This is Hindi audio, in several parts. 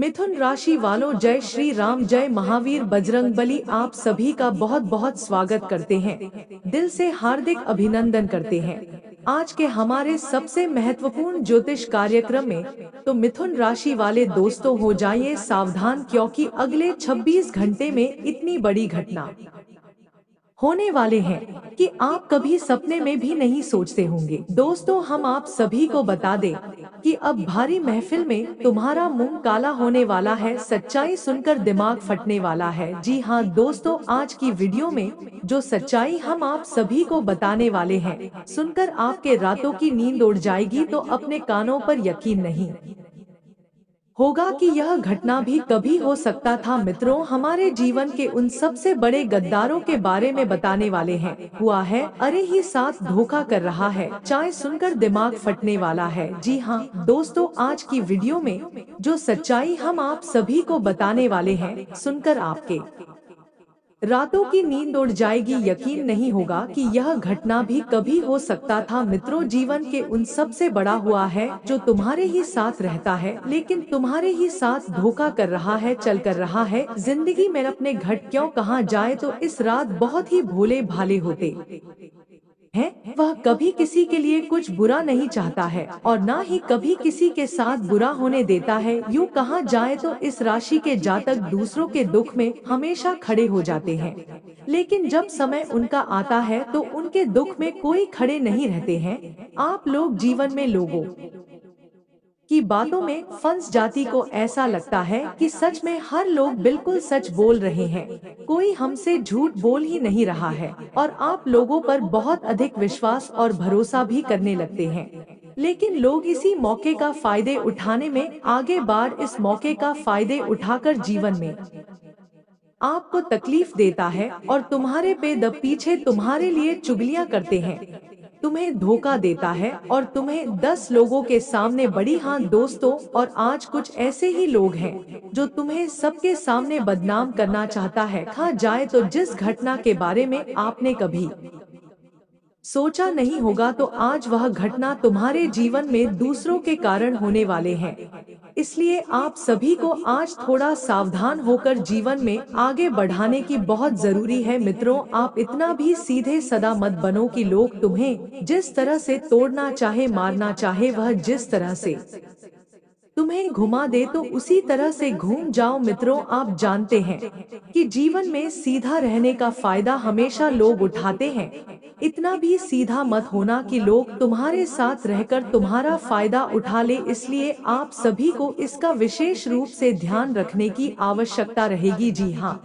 मिथुन राशि वालों, जय श्री राम, जय महावीर बजरंगबली। आप सभी का बहुत बहुत स्वागत करते हैं, दिल से हार्दिक अभिनंदन करते हैं आज के हमारे सबसे महत्वपूर्ण ज्योतिष कार्यक्रम में। तो मिथुन राशि वाले दोस्तों, हो जाइए सावधान, क्योंकि अगले 26 घंटे में इतनी बड़ी घटना होने वाले हैं कि आप कभी सपने में भी नहीं सोचते होंगे। दोस्तों, हम आप सभी को बता दें कि अब भारी महफिल में तुम्हारा मुंह काला होने वाला है, सच्चाई सुनकर दिमाग फटने वाला है। जी हाँ दोस्तों, आज की वीडियो में जो सच्चाई हम आप सभी को बताने वाले हैं, सुनकर आपके रातों की नींद उड़ जाएगी। तो अपने कानों पर यकीन नहीं होगा कि यह घटना भी कभी हो सकता था। मित्रों, हमारे जीवन के उन सबसे बड़े गद्दारों के बारे में बताने वाले हैं। हुआ है, अरे ही साथ धोखा कर रहा है, चाय सुनकर दिमाग फटने वाला है। जी हाँ दोस्तों, आज की वीडियो में जो सच्चाई हम आप सभी को बताने वाले हैं, सुनकर आपके रातों की नींद उड़ जाएगी। यकीन नहीं होगा कि यह घटना भी कभी हो सकता था। मित्रों, जीवन के उन सबसे बड़ा हुआ है जो तुम्हारे ही साथ रहता है, लेकिन तुम्हारे ही साथ धोखा कर रहा है, चल कर रहा है। जिंदगी में अपने घट क्यों कहा जाए तो इस रात बहुत ही भोले भाले होते है। वह कभी किसी के लिए कुछ बुरा नहीं चाहता है और ना ही कभी किसी के साथ बुरा होने देता है। यूँ कहा जाए तो इस राशि के जातक दूसरों के दुख में हमेशा खड़े हो जाते हैं, लेकिन जब समय उनका आता है तो उनके दुख में कोई खड़े नहीं रहते हैं। आप लोग जीवन में लोगों की बातों में फंस जाती को ऐसा लगता है कि सच में हर लोग बिल्कुल सच बोल रहे हैं, कोई हमसे झूठ बोल ही नहीं रहा है, और आप लोगों पर बहुत अधिक विश्वास और भरोसा भी करने लगते हैं। लेकिन लोग इसी मौके का फायदे उठाने में आगे बार इस मौके का फायदे उठाकर जीवन में आपको तकलीफ देता है और तुम्हारे पे द पीछे तुम्हारे लिए चुगलियां करते हैं, तुम्हें धोखा देता है और तुम्हें 10 लोगों के सामने बड़ी। हाँ दोस्तों, और आज कुछ ऐसे ही लोग हैं जो तुम्हें सबके सामने बदनाम करना चाहता है। कहा जाए तो जिस घटना के बारे में आपने कभी सोचा नहीं होगा, तो आज वह घटना तुम्हारे जीवन में दूसरों के कारण होने वाले हैं। इसलिए आप सभी को आज थोड़ा सावधान होकर जीवन में आगे बढ़ाने की बहुत जरूरी है। मित्रों, आप इतना भी सीधे सदा मत बनो कि लोग तुम्हें जिस तरह से तोड़ना चाहे, मारना चाहे, वह जिस तरह से तुम्हें घुमा दे तो उसी तरह से घूम जाओ। मित्रों, आप जानते हैं कि जीवन में सीधा रहने का फायदा हमेशा लोग उठाते हैं। इतना भी सीधा मत होना कि लोग तुम्हारे साथ रहकर तुम्हारा फायदा उठा ले। इसलिए आप सभी को इसका विशेष रूप से ध्यान रखने की आवश्यकता रहेगी। जी हाँ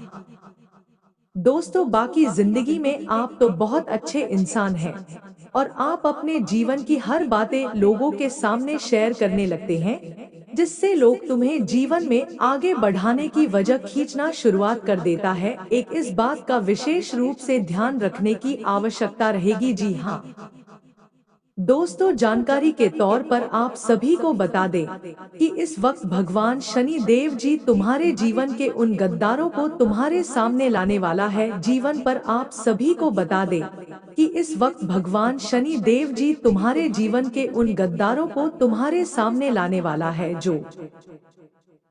दोस्तों, बाकी जिंदगी में आप तो बहुत अच्छे इंसान हैं और आप अपने जीवन की हर बातें लोगों के सामने शेयर करने लगते हैं, जिससे लोग तुम्हें जीवन में आगे बढ़ाने की वजह खींचना शुरुआत कर देता है। एक इस बात का विशेष रूप से ध्यान रखने की आवश्यकता रहेगी। जी हाँ दोस्तों, जानकारी के तौर पर आप सभी को बता दें कि इस वक्त भगवान शनि देव जी तुम्हारे जीवन के उन गद्दारों को तुम्हारे सामने लाने वाला है। जीवन पर आप सभी को बता दें कि इस वक्त भगवान शनि देव जी तुम्हारे जीवन के उन गद्दारों को तुम्हारे सामने लाने वाला है, जो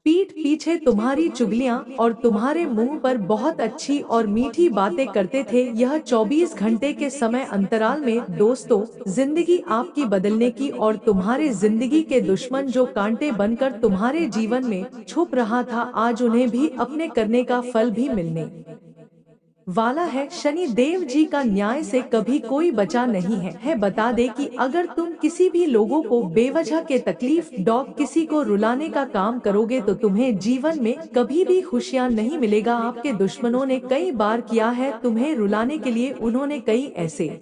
पीठ पीछे तुम्हारी चुगलियां और तुम्हारे मुंह पर बहुत अच्छी और मीठी बातें करते थे। यह 24 घंटे के समय अंतराल में दोस्तों जिंदगी आपकी बदलने की, और तुम्हारे जिंदगी के दुश्मन जो कांटे बनकर तुम्हारे जीवन में छुप रहा था, आज उन्हें भी अपने करने का फल भी मिलने वाला है। शनि देव जी का न्याय से कभी कोई बचा नहीं है। बता दे कि अगर तुम किसी भी लोगों को बेवजह के तकलीफ डॉग किसी को रुलाने का काम करोगे तो तुम्हें जीवन में कभी भी खुशियां नहीं मिलेगा। आपके दुश्मनों ने कई बार किया है तुम्हें रुलाने के लिए, उन्होंने कई ऐसे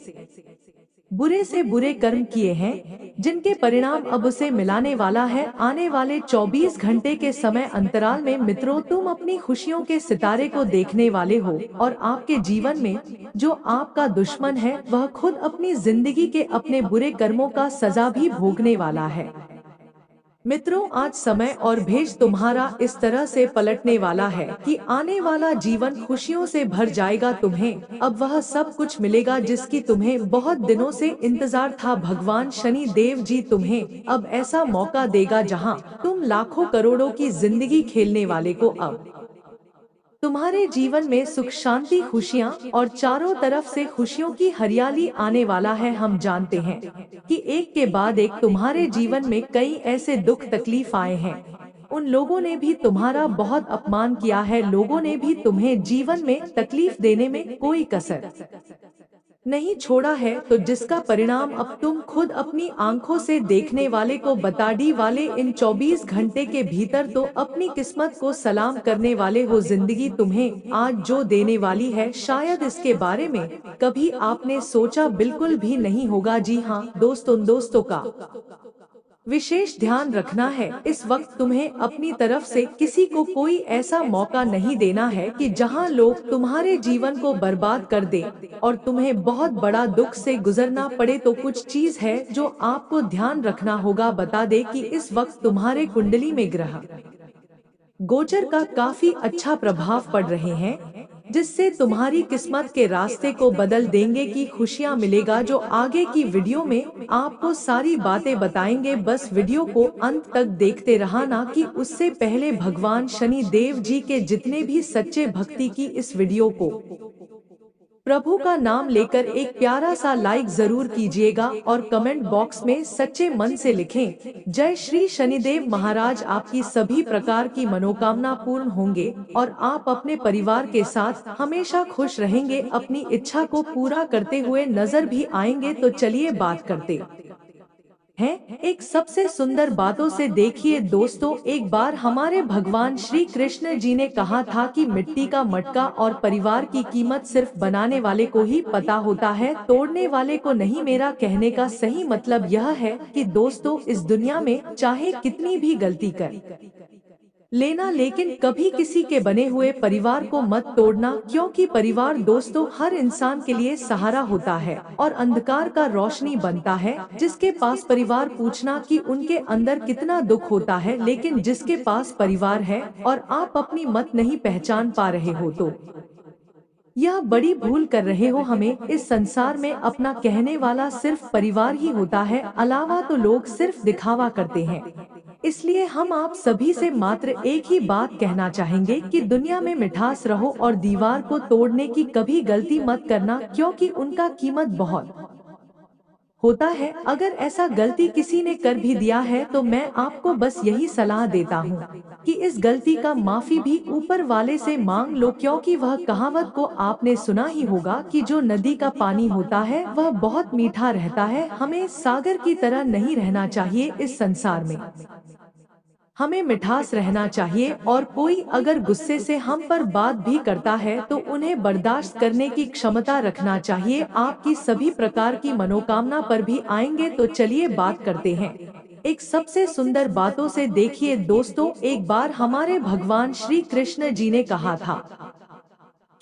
बुरे से बुरे कर्म किए हैं जिनके परिणाम अब उसे मिलाने वाला है। आने वाले 24 घंटे के समय अंतराल में मित्रों तुम अपनी खुशियों के सितारे को देखने वाले हो, और आपके जीवन में जो आपका दुश्मन है वह खुद अपनी जिंदगी के अपने बुरे कर्मों का सजा भी भोगने वाला है। मित्रों, आज समय और भेष तुम्हारा इस तरह से पलटने वाला है कि आने वाला जीवन खुशियों से भर जाएगा। तुम्हें अब वह सब कुछ मिलेगा जिसकी तुम्हें बहुत दिनों से इंतजार था। भगवान शनि देव जी तुम्हें अब ऐसा मौका देगा जहां तुम लाखों करोड़ों की जिंदगी खेलने वाले को अब तुम्हारे जीवन में सुख शांति खुशियां और चारों तरफ से खुशियों की हरियाली आने वाला है। हम जानते हैं कि एक के बाद एक तुम्हारे जीवन में कई ऐसे दुख तकलीफ आए हैं। उन लोगों ने भी तुम्हारा बहुत अपमान किया है। लोगों ने भी तुम्हें जीवन में तकलीफ देने में कोई कसर नहीं छोड़ा है, तो जिसका परिणाम अब तुम खुद अपनी आंखों से देखने वाले को बताड़ी वाले इन 24 घंटे के भीतर तो अपनी किस्मत को सलाम करने वाले हो। जिंदगी तुम्हें आज जो देने वाली है, शायद इसके बारे में कभी आपने सोचा बिल्कुल भी नहीं होगा। जी हाँ दोस्तों का विशेष ध्यान रखना है। इस वक्त तुम्हें अपनी तरफ से किसी को कोई ऐसा मौका नहीं देना है कि जहां लोग तुम्हारे जीवन को बर्बाद कर दें और तुम्हें बहुत बड़ा दुख से गुजरना पड़े। तो कुछ चीज है जो आपको ध्यान रखना होगा। बता दे कि इस वक्त तुम्हारे कुंडली में ग्रह गोचर का काफी अच्छा प्रभाव पड़ रहे हैं, जिससे तुम्हारी किस्मत के रास्ते को बदल देंगे की खुशियां मिलेगा। जो आगे की वीडियो में आपको सारी बातें बताएंगे, बस वीडियो को अंत तक देखते रहना। कि उससे पहले भगवान शनि देव जी के जितने भी सच्चे भक्ति की इस वीडियो को प्रभु का नाम लेकर एक प्यारा सा लाइक जरूर कीजिएगा और कमेंट बॉक्स में सच्चे मन से लिखें, जय श्री शनिदेव महाराज। आपकी सभी प्रकार की मनोकामना पूर्ण होंगे और आप अपने परिवार के साथ हमेशा खुश रहेंगे। अपनी इच्छा को पूरा करते हुए नजर भी आएंगे। तो चलिए बात करते हैं एक सबसे सुंदर बातों से। देखिए दोस्तों, एक बार हमारे भगवान श्री कृष्ण जी ने कहा था कि मिट्टी का मटका और परिवार की कीमत सिर्फ बनाने वाले को ही पता होता है, तोड़ने वाले को नहीं। मेरा कहने का सही मतलब यह है कि दोस्तों, इस दुनिया में चाहे कितनी भी गलती कर लेना, लेकिन कभी किसी के बने हुए परिवार को मत तोड़ना। क्योंकि परिवार दोस्तों हर इंसान के लिए सहारा होता है और अंधकार का रोशनी बनता है। जिसके पास परिवार, पूछना कि उनके अंदर कितना दुख होता है, लेकिन जिसके पास परिवार है और आप अपनी मत नहीं पहचान पा रहे हो तो यह बड़ी भूल कर रहे हो। हमें इस संसार में अपना कहने वाला सिर्फ परिवार ही होता है, अलावा तो लोग सिर्फ दिखावा करते हैं। इसलिए हम आप सभी से मात्र एक ही बात कहना चाहेंगे कि दुनिया में मिठास रहो और दीवार को तोड़ने की कभी गलती मत करना, क्योंकि उनका कीमत बहुत होता है। अगर ऐसा गलती किसी ने कर भी दिया है तो मैं आपको बस यही सलाह देता हूँ कि इस गलती का माफी भी ऊपर वाले से मांग लो। क्योंकि वह कहावत को आपने सुना ही होगा कि जो नदी का पानी होता है वह बहुत मीठा रहता है। हमें सागर की तरह नहीं रहना चाहिए। इस संसार में हमें मिठास रहना चाहिए और कोई अगर गुस्से से हम पर बात भी करता है तो उन्हें बर्दाश्त करने की क्षमता रखना चाहिए। आपकी सभी प्रकार की मनोकामना पर भी आएंगे। तो चलिए बात करते हैं एक सबसे सुंदर बातों से। देखिए दोस्तों, एक बार हमारे भगवान श्री कृष्ण जी ने कहा था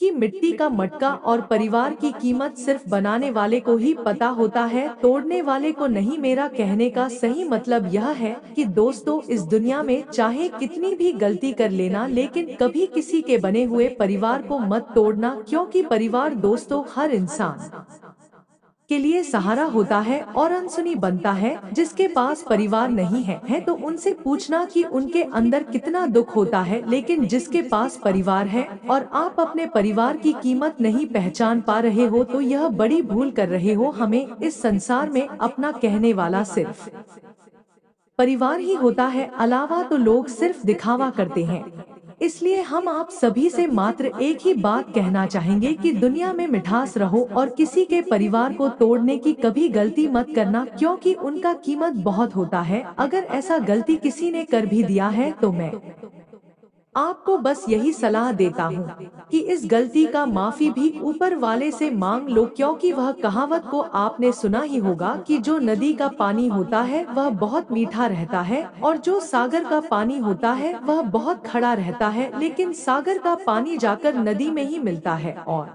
कि मिट्टी का मटका और परिवार की कीमत सिर्फ बनाने वाले को ही पता होता है, तोड़ने वाले को नहीं। मेरा कहने का सही मतलब यह है कि दोस्तों, इस दुनिया में चाहे कितनी भी गलती कर लेना, लेकिन कभी किसी के बने हुए परिवार को मत तोड़ना। क्योंकि परिवार दोस्तों हर इंसान के लिए सहारा होता है और अनसुनी बनता है। जिसके पास परिवार नहीं है तो उनसे पूछना कि उनके अंदर कितना दुख होता है, लेकिन जिसके पास परिवार है और आप अपने परिवार की कीमत नहीं पहचान पा रहे हो तो यह बड़ी भूल कर रहे हो। हमें इस संसार में अपना कहने वाला सिर्फ परिवार ही होता है, अलावा तो लोग सिर्फ दिखावा करते हैं। इसलिए हम आप सभी से मात्र एक ही बात कहना चाहेंगे कि दुनिया में मिठास रहो और किसी के परिवार को तोड़ने की कभी गलती मत करना, क्योंकि उनका कीमत बहुत होता है। अगर ऐसा गलती किसी ने कर भी दिया है तो मैं आपको बस यही सलाह देता हूँ कि इस गलती का माफी भी ऊपर वाले से मांग लो। क्योंकि वह कहावत को आपने सुना ही होगा कि जो नदी का पानी होता है वह बहुत मीठा रहता है और जो सागर का पानी होता है वह बहुत खड़ा रहता है। लेकिन सागर का पानी जाकर नदी में ही मिलता है और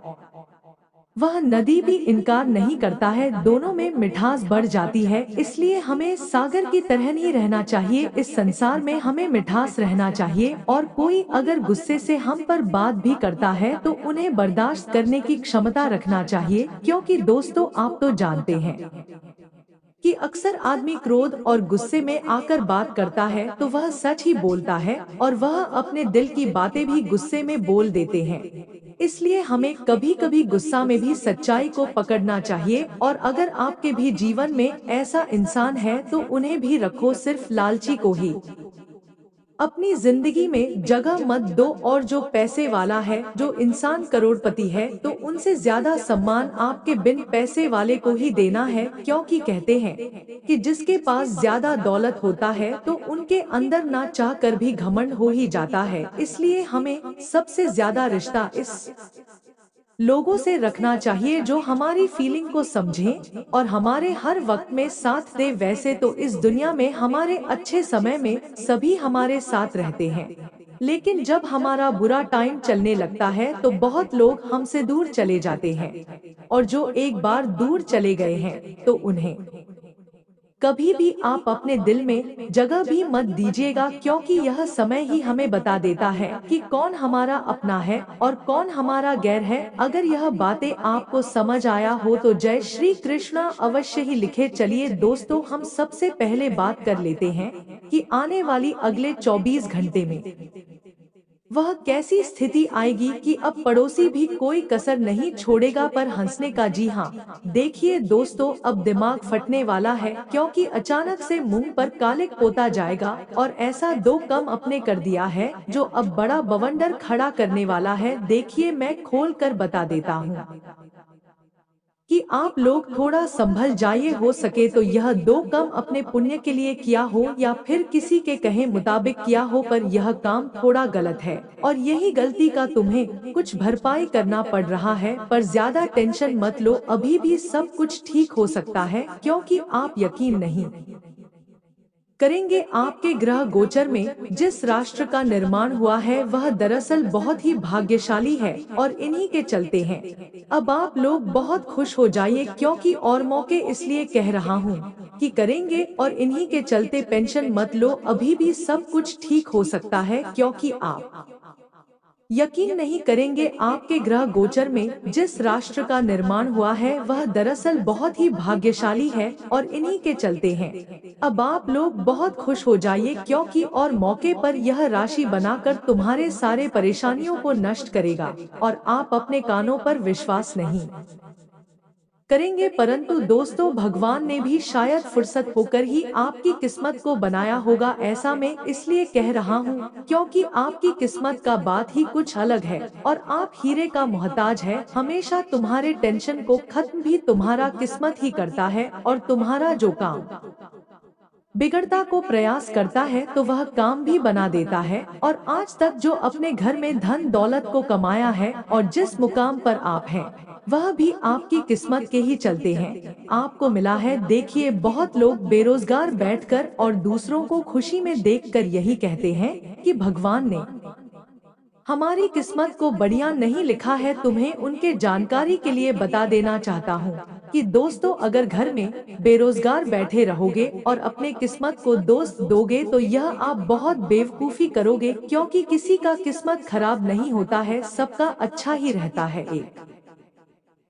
वह नदी भी इनकार नहीं करता है, दोनों में मिठास बढ़ जाती है। इसलिए हमें सागर की तरह नहीं रहना चाहिए, इस संसार में हमें मिठास रहना चाहिए। और कोई अगर गुस्से से हम पर बात भी करता है तो उन्हें बर्दाश्त करने की क्षमता रखना चाहिए, क्योंकि दोस्तों आप तो जानते हैं कि अक्सर आदमी क्रोध और गुस्से में आकर बात करता है तो वह सच ही बोलता है, और वह अपने दिल की बातें भी गुस्से में बोल देते हैं। इसलिए हमें कभी कभी गुस्सा में भी सच्चाई को पकड़ना चाहिए। और अगर आपके भी जीवन में ऐसा इंसान है तो उन्हें भी रखो, सिर्फ लालची को ही अपनी जिंदगी में जगह मत दो। और जो पैसे वाला है, जो इंसान करोड़पति है, तो उनसे ज्यादा सम्मान आपके बिन पैसे वाले को ही देना है, क्योंकि कहते हैं कि जिसके पास ज्यादा दौलत होता है तो उनके अंदर ना चाह कर भी घमंड हो ही जाता है। इसलिए हमें सबसे ज्यादा रिश्ता इस लोगों से रखना चाहिए जो हमारी फीलिंग को समझें और हमारे हर वक्त में साथ दे। वैसे तो इस दुनिया में हमारे अच्छे समय में सभी हमारे साथ रहते हैं, लेकिन जब हमारा बुरा टाइम चलने लगता है तो बहुत लोग हमसे दूर चले जाते हैं। और जो एक बार दूर चले गए हैं तो उन्हें कभी भी आप अपने दिल में जगह भी मत दीजिएगा, क्योंकि यह समय ही हमें बता देता है कि कौन हमारा अपना है और कौन हमारा गैर है। अगर यह बातें आपको समझ आया हो तो जय श्री कृष्णा अवश्य ही लिखे। चलिए दोस्तों, हम सबसे पहले बात कर लेते हैं कि आने वाली अगले 24 घंटे में वह कैसी स्थिति आएगी कि अब पड़ोसी भी कोई कसर नहीं छोड़ेगा पर हंसने का। जी हाँ, देखिए दोस्तों, अब दिमाग फटने वाला है, क्योंकि अचानक से मुंह पर कालिक पोता जाएगा। और ऐसा दो कम अपने कर दिया है जो अब बड़ा बवंडर खड़ा करने वाला है। देखिए, मैं खोल कर बता देता हूँ कि आप लोग थोड़ा संभल जाइए। हो सके तो यह दो कम अपने पुण्य के लिए किया हो या फिर किसी के कहे मुताबिक किया हो, पर यह काम थोड़ा गलत है और यही गलती का तुम्हें कुछ भरपाई करना पड़ रहा है। पर ज्यादा टेंशन मत लो, अभी भी सब कुछ ठीक हो सकता है, क्योंकि आप यकीन नहीं करेंगे, आपके ग्रह गोचर में जिस राष्ट्र का निर्माण हुआ है वह दरअसल बहुत ही भाग्यशाली है और इन्हीं के चलते हैं अब आप लोग बहुत खुश हो जाइए, क्योंकि और मौके इसलिए कह रहा हूँ कि करेंगे। और इन्हीं के चलते पेंशन मत लो, अभी भी सब कुछ ठीक हो सकता है, क्योंकि आप यकीन नहीं करेंगे, आपके ग्रह गोचर में जिस राष्ट्र का निर्माण हुआ है वह दरअसल बहुत ही भाग्यशाली है और इन्हीं के चलते हैं अब आप लोग बहुत खुश हो जाइए, क्योंकि और मौके पर यह राशि बनाकर तुम्हारे सारे परेशानियों को नष्ट करेगा। और आप अपने कानों पर विश्वास नहीं करेंगे, परंतु दोस्तों भगवान ने भी शायद फुर्सत होकर ही आपकी किस्मत को बनाया होगा। ऐसा मैं इसलिए कह रहा हूँ क्योंकि आपकी किस्मत का बात ही कुछ अलग है और आप हीरे का मोहताज है। हमेशा तुम्हारे टेंशन को खत्म भी तुम्हारा किस्मत ही करता है, और तुम्हारा जो काम बिगड़ता को प्रयास करता है तो वह काम भी बना देता है। और आज तक जो अपने घर में धन दौलत को कमाया है और जिस मुकाम पर आप हैं वह भी आपकी किस्मत के ही चलते हैं आपको मिला है। देखिए, बहुत लोग बेरोजगार बैठकर और दूसरों को खुशी में देखकर यही कहते हैं कि भगवान ने हमारी किस्मत को बढ़िया नहीं लिखा है। तुम्हें उनके जानकारी के लिए बता देना चाहता हूँ कि दोस्तों, अगर घर में बेरोजगार बैठे रहोगे और अपने किस्मत को दोस्त दोगे तो यह आप बहुत बेवकूफी करोगे, क्योंकि किसी का किस्मत खराब नहीं होता है, सबका अच्छा ही रहता है। एक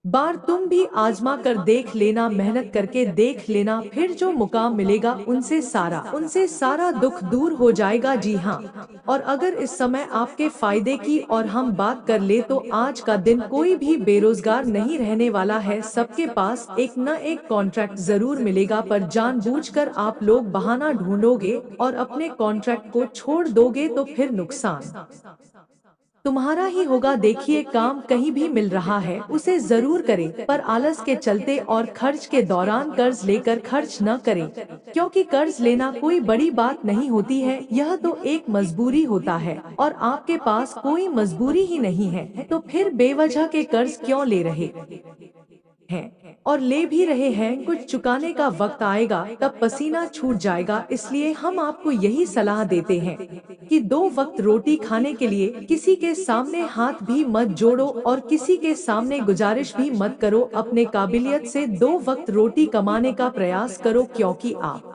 बार तुम भी आजमा कर देख लेना, मेहनत करके देख लेना, फिर जो मुकाम मिलेगा उनसे सारा दुख दूर हो जाएगा। जी हाँ, और अगर इस समय आपके फायदे की और हम बात कर ले तो आज का दिन कोई भी बेरोजगार नहीं रहने वाला है, सबके पास एक न एक कॉन्ट्रैक्ट जरूर मिलेगा। पर जानबूझकर आप लोग बहाना ढूंढोगे और अपने कॉन्ट्रैक्ट को छोड़ दोगे तो फिर नुकसान तुम्हारा ही होगा। देखिए, काम कहीं भी मिल रहा है उसे जरूर करें, पर आलस के चलते और खर्च के दौरान कर्ज लेकर खर्च न करें, क्योंकि कर्ज लेना कोई बड़ी बात नहीं होती है, यह तो एक मजबूरी होता है। और आपके पास कोई मजबूरी ही नहीं है तो फिर बेवजह के कर्ज क्यों ले रहे हैं। और ले भी रहे हैं, कुछ चुकाने का वक्त आएगा तब पसीना छूट जाएगा। इसलिए हम आपको यही सलाह देते हैं कि 2 वक्त रोटी खाने के लिए किसी के सामने हाथ भी मत जोड़ो और किसी के सामने गुजारिश भी मत करो। अपने काबिलियत से 2 वक्त रोटी कमाने का प्रयास करो, क्योंकि आप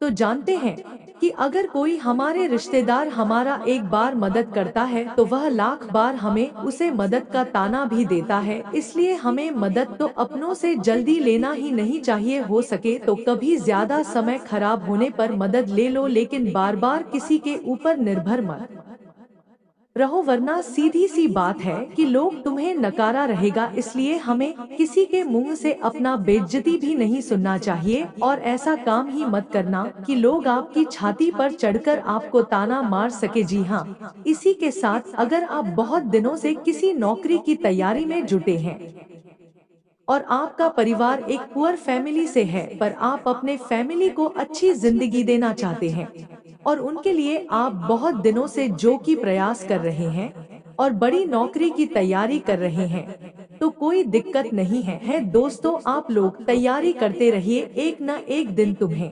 तो जानते हैं कि अगर कोई हमारे रिश्तेदार हमारा एक बार मदद करता है तो वह लाख बार हमें उसे मदद का ताना भी देता है। इसलिए हमें मदद तो अपनों से जल्दी लेना ही नहीं चाहिए। हो सके तो कभी ज्यादा समय खराब होने पर मदद ले लो, लेकिन बार बार किसी के ऊपर निर्भर मत रहो, वरना सीधी सी बात है कि लोग तुम्हें नकारा रहेगा। इसलिए हमें किसी के मुंह से अपना बेइज्जती भी नहीं सुनना चाहिए, और ऐसा काम ही मत करना कि लोग आपकी छाती पर चढ़कर आपको ताना मार सके। जी हाँ, इसी के साथ अगर आप बहुत दिनों से किसी नौकरी की तैयारी में जुटे हैं और आपका परिवार एक पुअर फैमिली से है, पर आप अपने फैमिली को अच्छी जिंदगी देना चाहते हैं और उनके लिए आप बहुत दिनों से जो की प्रयास कर रहे हैं और बड़ी नौकरी की तैयारी कर रहे हैं, तो कोई दिक्कत नहीं है दोस्तों, आप लोग तैयारी करते रहिए, एक न एक दिन तुम्हें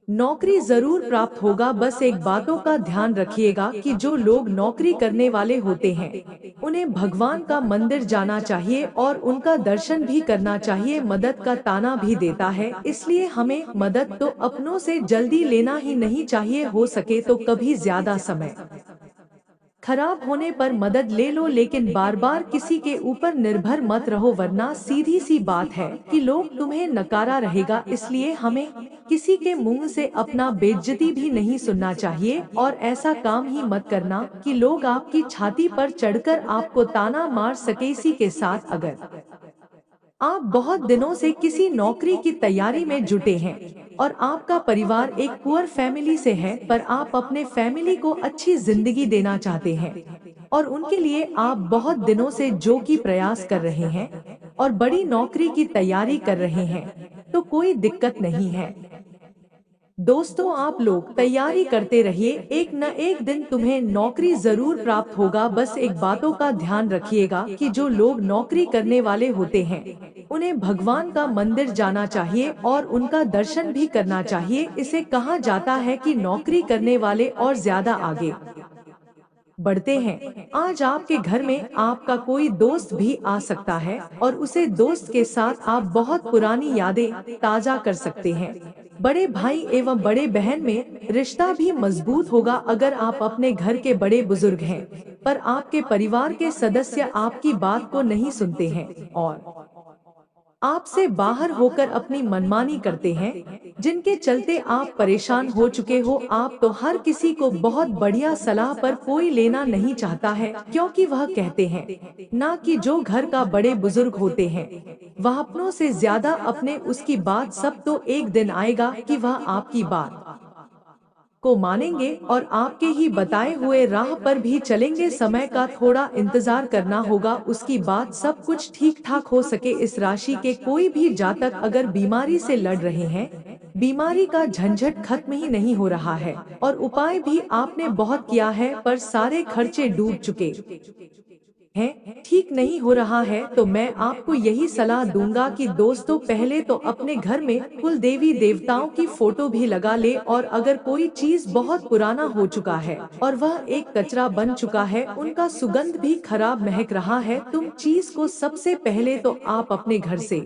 नौकरी जरूर प्राप्त होगा। बस एक बातों का ध्यान रखिएगा कि जो लोग नौकरी करने वाले होते हैं उन्हें भगवान का मंदिर जाना चाहिए और उनका दर्शन भी करना चाहिए। मदद का ताना भी देता है, इसलिए हमें मदद तो अपनों से जल्दी लेना ही नहीं चाहिए। हो सके तो कभी ज्यादा समय खराब होने पर मदद ले लो, लेकिन बार बार किसी के ऊपर निर्भर मत रहो, वरना सीधी सी बात है कि लोग तुम्हें नकारा रहेगा। इसलिए हमें किसी के मुंह से अपना बेइज्जती भी नहीं सुनना चाहिए, और ऐसा काम ही मत करना कि लोग आपकी छाती पर चढ़कर आपको ताना मार सके। इसी के साथ अगर आप बहुत दिनों से किसी नौकरी की तैयारी में जुटे हैं और आपका परिवार एक पुअर फैमिली से है, पर आप अपने फैमिली को अच्छी जिंदगी देना चाहते हैं और उनके लिए आप बहुत दिनों से जो की प्रयास कर रहे हैं और बड़ी नौकरी की तैयारी कर रहे हैं, तो कोई दिक्कत नहीं है दोस्तों, आप लोग तैयारी करते रहिए, एक न एक दिन तुम्हें नौकरी जरूर प्राप्त होगा। बस एक बातों का ध्यान रखिएगा कि जो लोग नौकरी करने वाले होते हैं उन्हें भगवान का मंदिर जाना चाहिए और उनका दर्शन भी करना चाहिए। इसे कहा जाता है कि नौकरी करने वाले और ज्यादा आगे बढ़ते हैं। आज आपके घर में आपका कोई दोस्त भी आ सकता है और उसे दोस्त के साथ आप बहुत पुरानी यादें ताजा कर सकते हैं। बड़े भाई एवं बड़े बहन में रिश्ता भी मजबूत होगा। अगर आप अपने घर के बड़े बुजुर्ग हैं पर आपके परिवार के सदस्य आपकी बात को नहीं सुनते हैं और आपसे बाहर होकर अपनी मनमानी करते हैं, जिनके चलते आप परेशान हो चुके हो, आप तो हर किसी को बहुत बढ़िया सलाह पर कोई लेना नहीं चाहता है, क्योंकि वह कहते हैं ना कि जो घर का बड़े बुजुर्ग होते हैं वह अपनों से ज्यादा अपने उसकी बात सब तो एक दिन आएगा कि वह आपकी बात को मानेंगे और आपके ही बताए हुए राह पर भी चलेंगे। समय का थोड़ा इंतजार करना होगा, उसकी बात सब कुछ ठीक ठाक हो सके। इस राशि के कोई भी जातक अगर बीमारी से लड़ रहे हैं, बीमारी का झंझट खत्म ही नहीं हो रहा है और उपाय भी आपने बहुत किया है पर सारे खर्चे डूब चुके हैं, ठीक नहीं हो रहा है, तो मैं आपको यही सलाह दूंगा कि दोस्तों पहले तो अपने घर में कुल देवी देवताओं की फोटो भी लगा ले, और अगर कोई चीज बहुत पुराना हो चुका है और वह एक कचरा बन चुका है, उनका सुगंध भी खराब महक रहा है, तुम चीज को सबसे पहले तो आप अपने घर से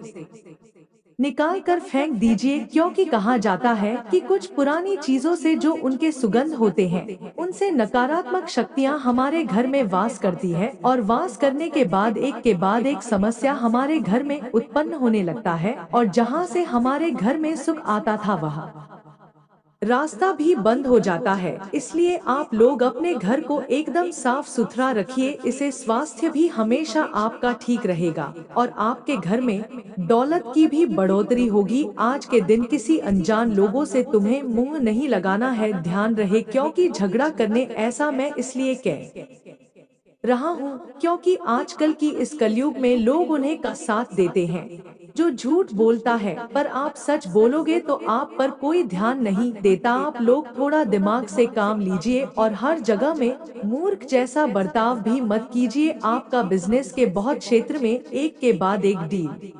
निकाल कर फेंक दीजिए, क्योंकि कहा जाता है कि कुछ पुरानी चीजों से जो उनके सुगंध होते हैं उनसे नकारात्मक शक्तियां हमारे घर में वास करती है और वास करने के बाद एक के बाद एक समस्या हमारे घर में उत्पन्न होने लगता है, और जहां से हमारे घर में सुख आता था वह रास्ता भी बंद हो जाता है। इसलिए आप लोग अपने घर को एकदम साफ सुथरा रखिए, इससे स्वास्थ्य भी हमेशा आपका ठीक रहेगा और आपके घर में दौलत की भी बढ़ोतरी होगी। आज के दिन किसी अनजान लोगों से तुम्हें मुंह नहीं लगाना है, ध्यान रहे, क्योंकि झगड़ा करने ऐसा मैं इसलिए कह रहा हूँ क्योंकि आजकल की इस कलयुग में लोग उन्हें का साथ देते हैं जो झूठ बोलता है पर आप सच बोलोगे तो आप पर कोई ध्यान नहीं देता। आप लोग थोड़ा दिमाग से काम लीजिए और हर जगह में मूर्ख जैसा बर्ताव भी मत कीजिए। आपका बिजनेस के बहुत क्षेत्र में एक के बाद एक डील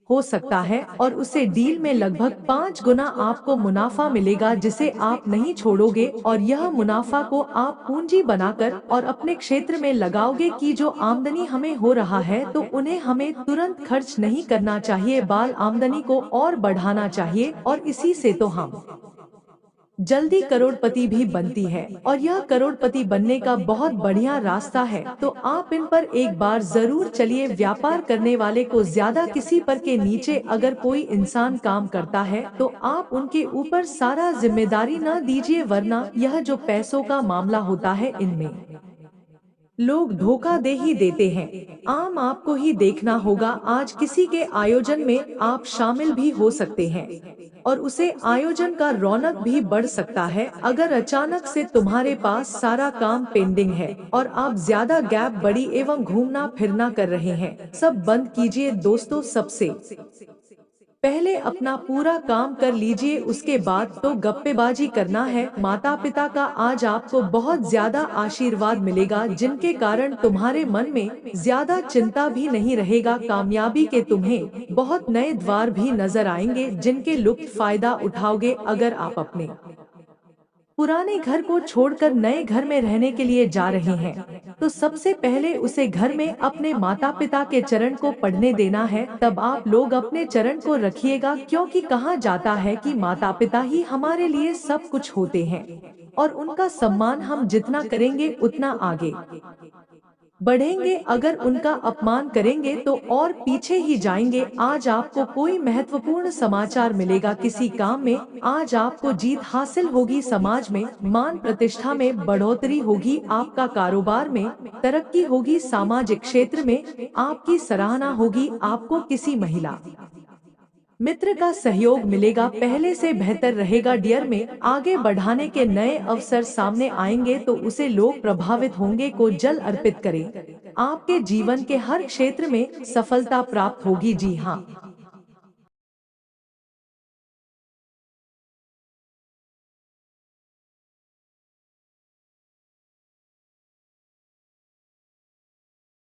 हो सकता है और उसे डील में लगभग 5 गुना आपको मुनाफा मिलेगा जिसे आप नहीं छोड़ोगे, और यह मुनाफा को आप पूंजी बनाकर और अपने क्षेत्र में लगाओगे कि जो आमदनी हमें हो रहा है तो उन्हें हमें तुरंत खर्च नहीं करना चाहिए, बाल आमदनी को और बढ़ाना चाहिए, और इसी से तो हम जल्दी करोड़पति भी बनती है। और यह करोड़पति बनने का बहुत बढ़िया रास्ता है, तो आप इन पर एक बार जरूर चलिए। व्यापार करने वाले को ज्यादा किसी पर के नीचे अगर कोई इंसान काम करता है तो आप उनके ऊपर सारा जिम्मेदारी न दीजिए, वरना यह जो पैसों का मामला होता है इनमें लोग धोखा दे ही देते हैं। आम आपको ही देखना होगा, आज किसी के आयोजन में आप शामिल भी हो सकते हैं और उसे आयोजन का रौनक भी बढ़ सकता है। अगर अचानक से तुम्हारे पास सारा काम पेंडिंग है और आप ज्यादा गैप बड़ी एवं घूमना फिरना कर रहे हैं, सब बंद कीजिए दोस्तों। सबसे पहले अपना पूरा काम कर लीजिए, उसके बाद तो गप्पेबाजी करना है। माता पिता का आज आपको बहुत ज्यादा आशीर्वाद मिलेगा जिनके कारण तुम्हारे मन में ज्यादा चिंता भी नहीं रहेगा। कामयाबी के तुम्हें बहुत नए द्वार भी नजर आएंगे जिनके लुत्फ फायदा उठाओगे। अगर आप अपने पुराने घर को छोड़कर नए घर में रहने के लिए जा रहे हैं तो सबसे पहले उसे घर में अपने माता पिता के चरण को पढ़ने देना है, तब आप लोग अपने चरण को रखिएगा, क्योंकि कहा जाता है कि माता पिता ही हमारे लिए सब कुछ होते हैं और उनका सम्मान हम जितना करेंगे उतना आगे बढ़ेंगे। अगर उनका अपमान करेंगे तो और पीछे ही जाएंगे। आज आपको कोई महत्वपूर्ण समाचार मिलेगा किसी काम में, आज आपको जीत हासिल होगी, समाज में मान प्रतिष्ठा में बढ़ोतरी होगी, आपका कारोबार में तरक्की होगी, सामाजिक क्षेत्र में आपकी सराहना होगी, आपको किसी महिला मित्र का सहयोग मिलेगा, पहले से बेहतर रहेगा। डियर में आगे बढ़ाने के नए अवसर सामने आएंगे तो उसे लोग प्रभावित होंगे को जल अर्पित करें। आपके जीवन के हर क्षेत्र में सफलता प्राप्त होगी। जी हाँ।